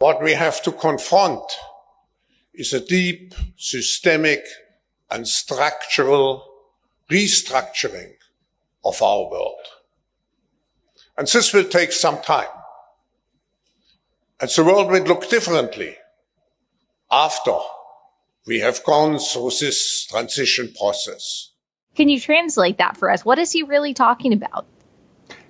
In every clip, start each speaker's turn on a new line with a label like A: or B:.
A: What we have to confront is a deep, systemic and structural restructuring of our world. And this will take some time. And the world will look differently after we have gone through this transition process.
B: Can you translate that for us? What is he really talking about?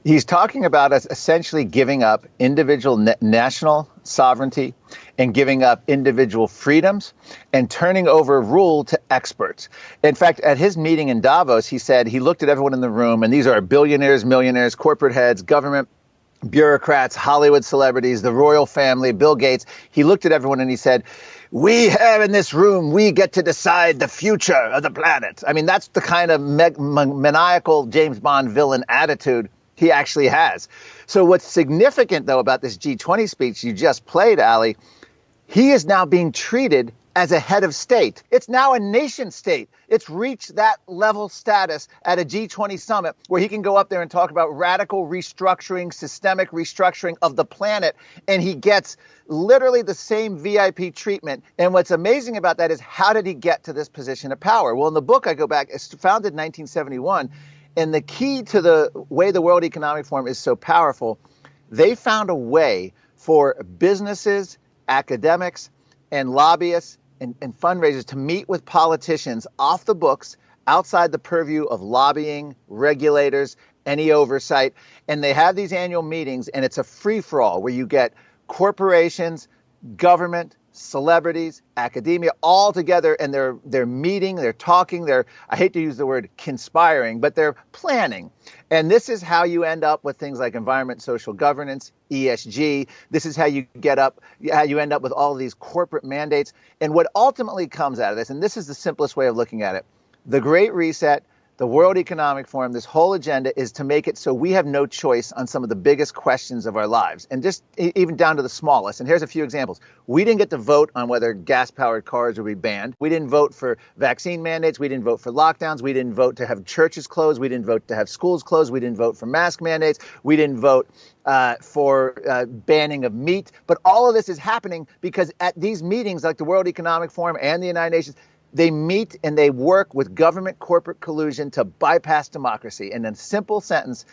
C: He's talking about us essentially giving up individual national sovereignty and giving up individual freedoms and turning over rule to experts. In fact, at his meeting in Davos, he said he looked at everyone in the room, and these are billionaires, millionaires, corporate heads, government bureaucrats, Hollywood celebrities, the royal family, Bill Gates. He looked at everyone and he said, we have in this room, we get to decide the future of the planet. I mean, that's the kind of maniacal James Bond villain attitude he actually has. So what's significant, though, about this G20 speech you just played, Ali, he is now being treated as a head of state. It's now a nation state. It's reached that level status at a G20 summit where he can go up there and talk about radical restructuring, systemic restructuring of the planet, and he gets literally the same VIP treatment. And what's amazing about that is, how did he get to this position of power? Well, in the book I go back, it's founded in 1971, and the key to the way the World Economic Forum is so powerful, they found a way for businesses, academics, and lobbyists and fundraisers to meet with politicians off the books, outside the purview of lobbying, regulators, any oversight. And they have these annual meetings, and it's a free-for-all where you get corporations, government, celebrities, academia, all together, and they're meeting, they're talking, I hate to use the word conspiring, but they're planning. And this is how you end up with things like environment, social governance, ESG. This is how you end up with all of these corporate mandates. And what ultimately comes out of this, and this is the simplest way of looking at it, the Great Reset, the World Economic Forum, this whole agenda is to make it so we have no choice on some of the biggest questions of our lives, and just even down to the smallest. And here's a few examples. We didn't get to vote on whether gas-powered cars would be banned. We didn't vote for vaccine mandates. We didn't vote for lockdowns. We didn't vote to have churches closed. We didn't vote to have schools closed. We didn't vote for mask mandates. We didn't vote for banning of meat. But all of this is happening because at these meetings, like the World Economic Forum and the United Nations, they meet and they work with government corporate collusion to bypass democracy. And in a simple sentence,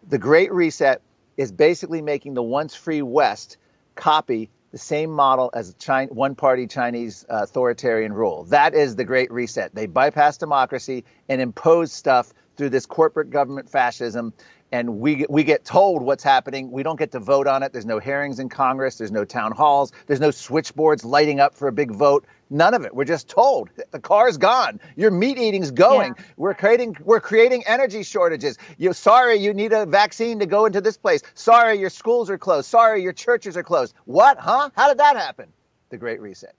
C: the Great Reset is basically making the once free West copy the same model as one-party Chinese authoritarian rule. That is the Great Reset. They bypass democracy and impose stuff through this corporate government fascism. And we get told what's happening. We don't get to vote on it. There's no hearings in Congress. There's no town halls. There's no switchboards lighting up for a big vote. None of it. We're just told the car's gone. Your meat eating's going. Yeah. We're creating energy shortages. Sorry, you need a vaccine to go into this place. Sorry, your schools are closed. Sorry, your churches are closed. What? Huh? How did that happen? The Great Reset.